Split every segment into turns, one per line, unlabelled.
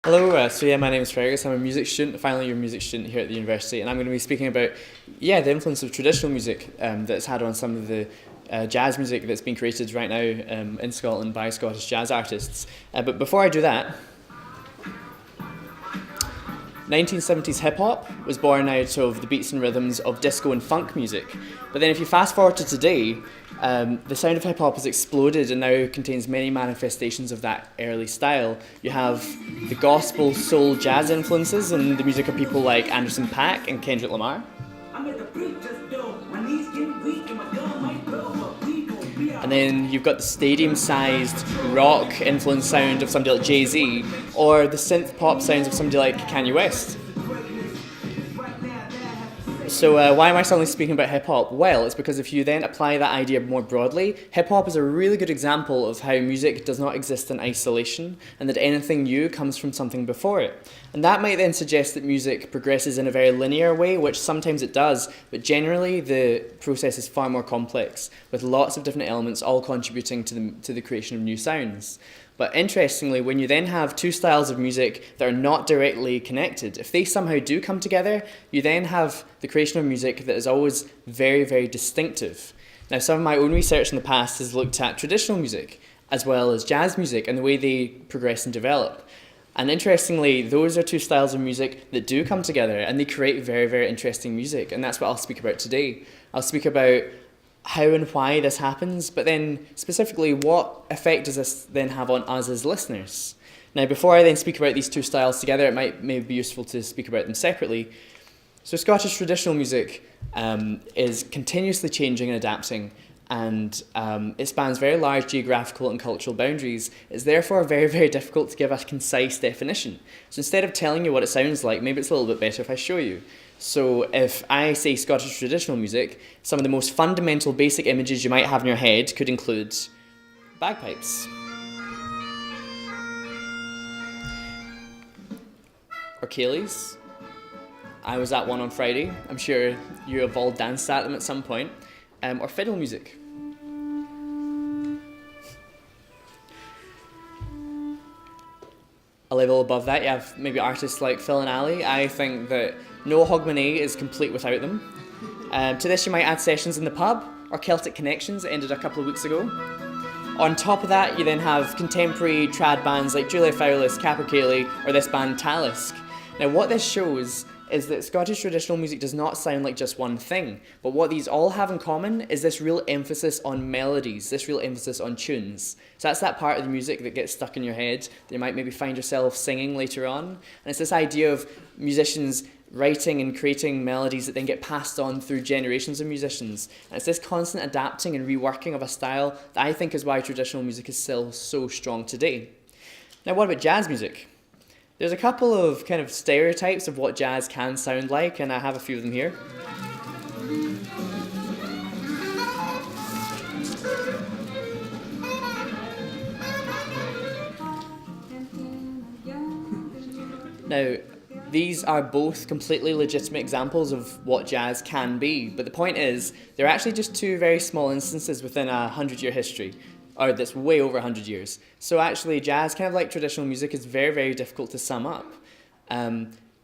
Hello, my name is Fergus. I'm a music student, a final year music student here at the university, and I'm going to be speaking about, the influence of traditional music that's had on some of the jazz music that's being created right now in Scotland by Scottish jazz artists. But before I do that, 1970s hip-hop was born out of the beats and rhythms of disco and funk music. But then if you fast forward to today, the sound of hip-hop has exploded and now contains many manifestations of that early style. You have the gospel, soul, jazz influences in the music of people like Anderson .Paak and Kendrick Lamar. And then you've got the stadium-sized rock-influenced sound of somebody like Jay-Z, or the synth-pop sounds of somebody like Kanye West. So why am I suddenly speaking about hip-hop? Well, it's because if you then apply that idea more broadly, hip-hop is a really good example of how music does not exist in isolation, and that anything new comes from something before it. And that might then suggest that music progresses in a very linear way, which sometimes it does, but generally the process is far more complex, with lots of different elements all contributing to the creation of new sounds. But interestingly, when you then have two styles of music that are not directly connected, if they somehow do come together, you then have the creation of music that is always very, very distinctive. Now, some of my own research in the past has looked at traditional music, as well as jazz music, and the way they progress and develop. And interestingly, those are two styles of music that do come together, and they create very, very interesting music, and that's what I'll speak about today. I'll speak about how and why this happens, but then specifically what effect does this then have on us as listeners? Now, before I then speak about these two styles together, it might be useful to speak about them separately. So Scottish traditional music is continuously changing and adapting, and it spans very large geographical and cultural boundaries. It's therefore very, very difficult to give a concise definition. So instead of telling you what it sounds like, maybe it's a little bit better if I show you. So if I say Scottish traditional music, some of the most fundamental basic images you might have in your head could include bagpipes, or ceilidhs. I was at one on Friday. I'm sure you have all danced at them at some point. Or fiddle music. A level above that, you have maybe artists like Phil and Ali. I think that No Hogmanay is complete without them. To this you might add Sessions in the Pub, or Celtic Connections that ended a couple of weeks ago. On top of that, you then have contemporary trad bands like Julia Fowlis, Capercaillie, or this band Talisk. Now what this shows is that Scottish traditional music does not sound like just one thing, but what these all have in common is this real emphasis on melodies, this real emphasis on tunes. So that's that part of the music that gets stuck in your head, that you might maybe find yourself singing later on. And it's this idea of musicians writing and creating melodies that then get passed on through generations of musicians. And it's this constant adapting and reworking of a style that I think is why traditional music is still so strong today. Now what about jazz music? There's a couple of kind of stereotypes of what jazz can sound like, and I have a few of them here. Now, these are both completely legitimate examples of what jazz can be, but the point is, they're actually just two very small instances within a 100-year history, or that's way over 100 years. So actually, jazz, kind of like traditional music, is very, very difficult to sum up.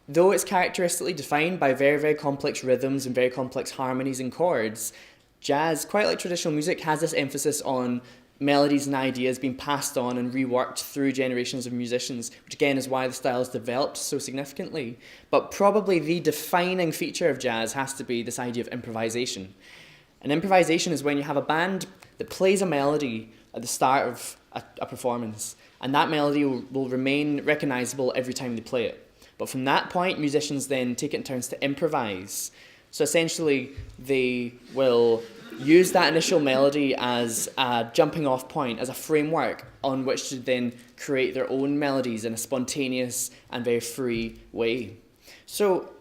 Though it's characteristically defined by very, very complex rhythms and very complex harmonies and chords, jazz, quite like traditional music, has this emphasis on melodies and ideas being passed on and reworked through generations of musicians, which again is why the style has developed so significantly. But probably the defining feature of jazz has to be this idea of improvisation. And improvisation is when you have a band that plays a melody at the start of a performance, and that melody will remain recognisable every time they play it. But from that point, musicians then take it in turns to improvise. So essentially, they will use that initial melody as a jumping off point, as a framework on which to then create their own melodies in a spontaneous and very free way. So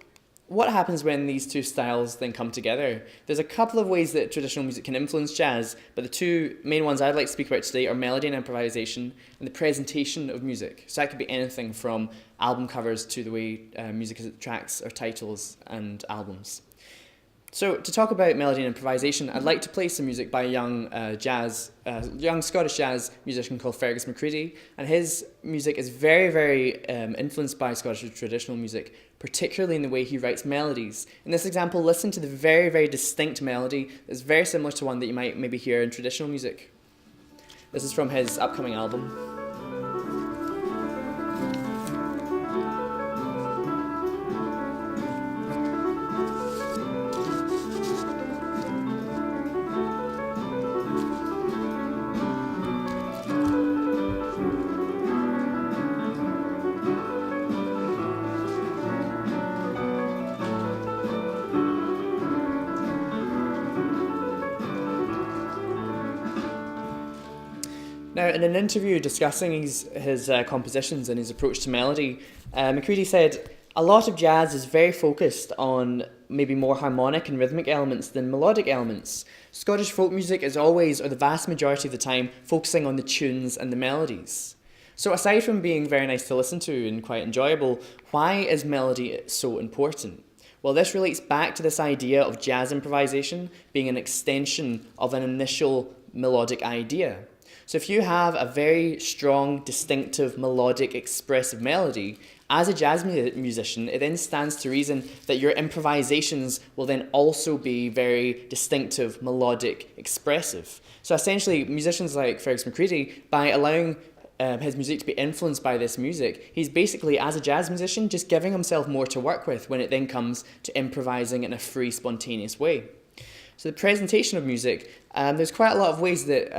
what happens when these two styles then come together? There's a couple of ways that traditional music can influence jazz, but the two main ones I'd like to speak about today are melody and improvisation and the presentation of music. So that could be anything from album covers to the way music is tracks or titles and albums. So to talk about melody and improvisation, I'd like to play some music by a young Scottish jazz musician called Fergus McCready, and his music is very, very influenced by Scottish traditional music, particularly in the way he writes melodies. In this example, listen to the very, very distinct melody that's very similar to one that you might maybe hear in traditional music. This is from his upcoming album. Now, in an interview discussing his compositions and his approach to melody, McCready said, "A lot of jazz is very focused on maybe more harmonic and rhythmic elements than melodic elements. Scottish folk music is always, or the vast majority of the time, focusing on the tunes and the melodies." So aside from being very nice to listen to and quite enjoyable, why is melody so important? Well, this relates back to this idea of jazz improvisation being an extension of an initial melodic idea. So if you have a very strong, distinctive, melodic, expressive melody, as a jazz musician, it then stands to reason that your improvisations will then also be very distinctive, melodic, expressive. So essentially, musicians like Fergus McCready, by allowing his music to be influenced by this music, he's basically, as a jazz musician, just giving himself more to work with when it then comes to improvising in a free, spontaneous way. So the presentation of music, there's quite a lot of ways that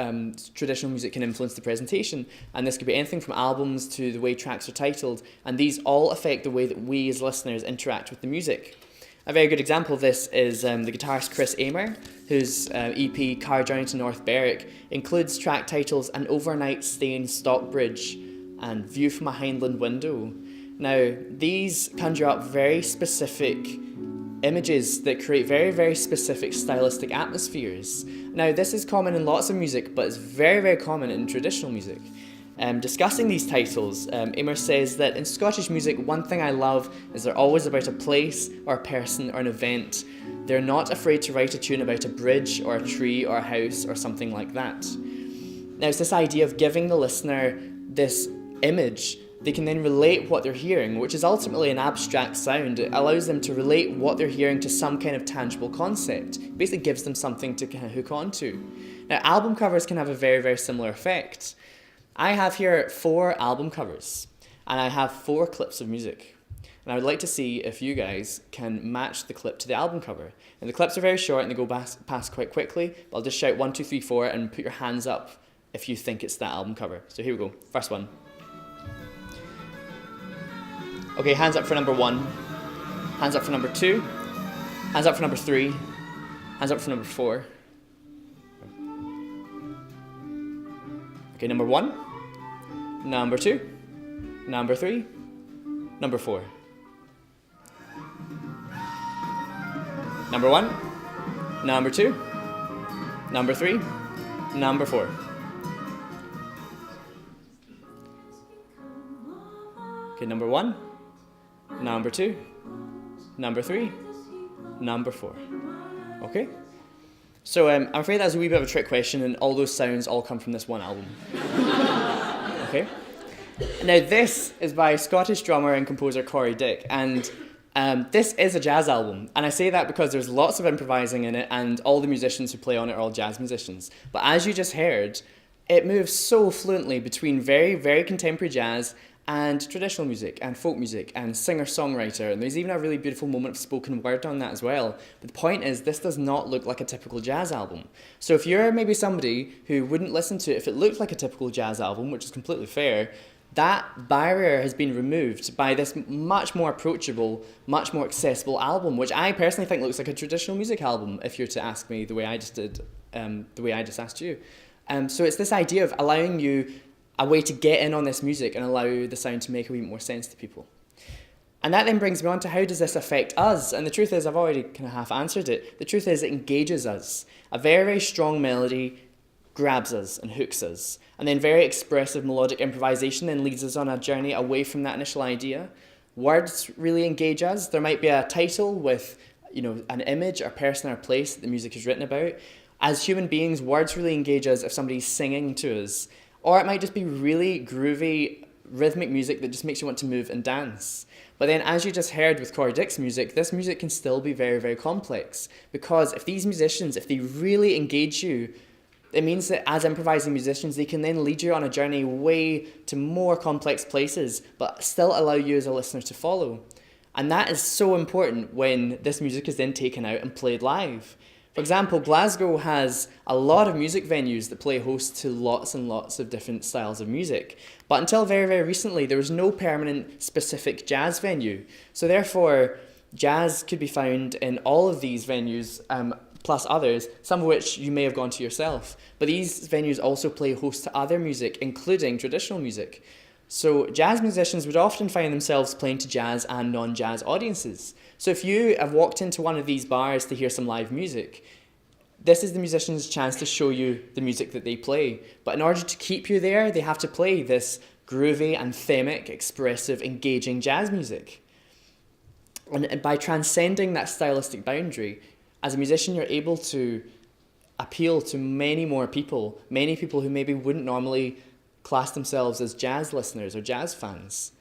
traditional music can influence the presentation, and this could be anything from albums to the way tracks are titled, and these all affect the way that we as listeners interact with the music. A very good example of this is the guitarist Chris Amer, whose EP Car Journey to North Berwick includes track titles An Overnight Stay in Stockbridge and View from a Highland Window. Now, these conjure up very specific images that create very, very specific stylistic atmospheres. Now, this is common in lots of music, but it's very, very common in traditional music. Discussing these titles, Amer says that in Scottish music, one thing I love is they're always about a place or a person or an event. They're not afraid to write a tune about a bridge or a tree or a house or something like that. Now, it's this idea of giving the listener this image. They can then relate what they're hearing, which is ultimately an abstract sound. It allows them to relate what they're hearing to some kind of tangible concept. It basically gives them something to kind of hook onto. Now, album covers can have a very, very similar effect. I have here 4 album covers, and I have 4 clips of music. And I would like to see if you guys can match the clip to the album cover. And the clips are very short and they go past quite quickly, but I'll just shout 1, 2, 3, 4 and put your hands up if you think it's that album cover. So here we go, first one. Okay, hands up for number 1, hands up for number 2, hands up for number 3, hands up for number 4. Okay, number 1, number 2, number 3, number 4. Number 1, number 2, number 3, number 4. Okay, number 1, number 2, number 3, number 4. Okay? So I'm afraid that's a wee bit of a trick question, and all those sounds all come from this one album. Okay? Now this is by Scottish drummer and composer Corey Dick, and this is a jazz album. And I say that because there's lots of improvising in it, and all the musicians who play on it are all jazz musicians. But as you just heard, it moves so fluently between very, very contemporary jazz and traditional music and folk music and singer-songwriter, and there's even a really beautiful moment of spoken word on that as well. But the point is, this does not look like a typical jazz album. So if you're maybe somebody who wouldn't listen to it if it looked like a typical jazz album, which is completely fair, that barrier has been removed by this much more approachable, much more accessible album, which I personally think looks like a traditional music album, if you're to ask me the way I just did, the way I just asked you. So it's this idea of allowing you a way to get in on this music and allow the sound to make a wee bit more sense to people. And that then brings me on to how does this affect us? And the truth is, I've already kind of half answered it. The truth is, it engages us. A very, very strong melody grabs us and hooks us. And then very expressive melodic improvisation then leads us on a journey away from that initial idea. Words really engage us. There might be a title with an image, a person, or a place that the music is written about. As human beings, words really engage us if somebody's singing to us. Or it might just be really groovy, rhythmic music that just makes you want to move and dance. But then, as you just heard with Corey Dick's music, this music can still be very, very complex. Because if these musicians, if they really engage you, it means that as improvising musicians, they can then lead you on a journey way to more complex places, but still allow you as a listener to follow. And that is so important when this music is then taken out and played live. For example, Glasgow has a lot of music venues that play host to lots and lots of different styles of music. But until very, very recently, there was no permanent specific jazz venue. So therefore, jazz could be found in all of these venues, plus others, some of which you may have gone to yourself. But these venues also play host to other music, including traditional music. So jazz musicians would often find themselves playing to jazz and non-jazz audiences. So if you have walked into one of these bars to hear some live music, this is the musician's chance to show you the music that they play. But in order to keep you there, they have to play this groovy, anthemic, expressive, engaging jazz music. And by transcending that stylistic boundary, as a musician, you're able to appeal to many more people, many people who maybe wouldn't normally class themselves as jazz listeners or jazz fans.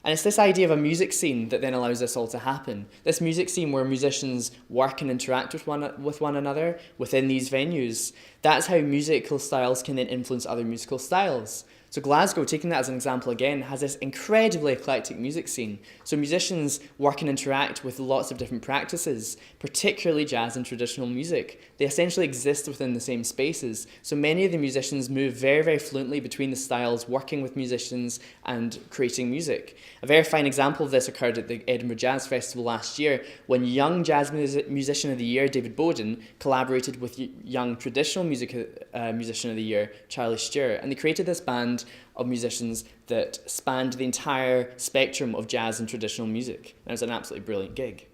And it's this idea of a music scene that then allows this all to happen. This music scene where musicians work and interact with one another within these venues. That's how musical styles can then influence other musical styles. So Glasgow, taking that as an example again, has this incredibly eclectic music scene. So musicians work and interact with lots of different practices, particularly jazz and traditional music. They essentially exist within the same spaces. So many of the musicians move very, very fluently between the styles, working with musicians and creating music. A very fine example of this occurred at the Edinburgh Jazz Festival last year when young jazz musician of the year, David Bowden, collaborated with young traditional musician of the year, Charlie Stewart, and they created this band of musicians that spanned the entire spectrum of jazz and traditional music. And it was an absolutely brilliant gig.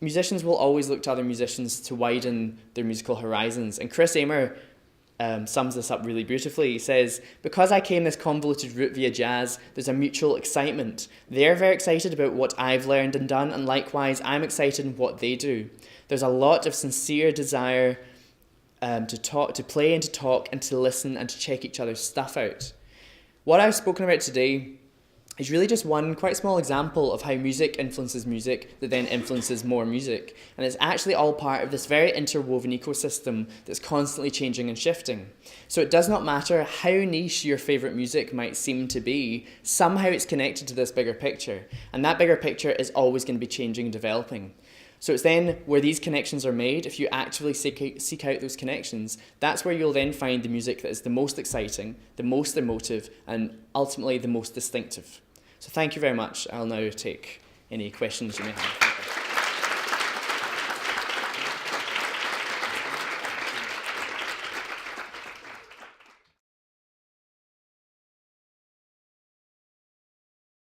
Musicians will always look to other musicians to widen their musical horizons. And Chris Amer sums this up really beautifully. He says, "Because I came this convoluted route via jazz, there's a mutual excitement. They're very excited about what I've learned and done, and likewise, I'm excited in what they do. There's a lot of sincere desire to play and to talk and to listen and to check each other's stuff out." What I've spoken about today is really just one quite small example of how music influences music that then influences more music. And it's actually all part of this very interwoven ecosystem that's constantly changing and shifting. So it does not matter how niche your favourite music might seem to be, somehow it's connected to this bigger picture. And that bigger picture is always going to be changing and developing. So it's then where these connections are made, if you actively seek out those connections, that's where you'll then find the music that is the most exciting, the most emotive, and ultimately the most distinctive. So thank you very much. I'll now take any questions you may have.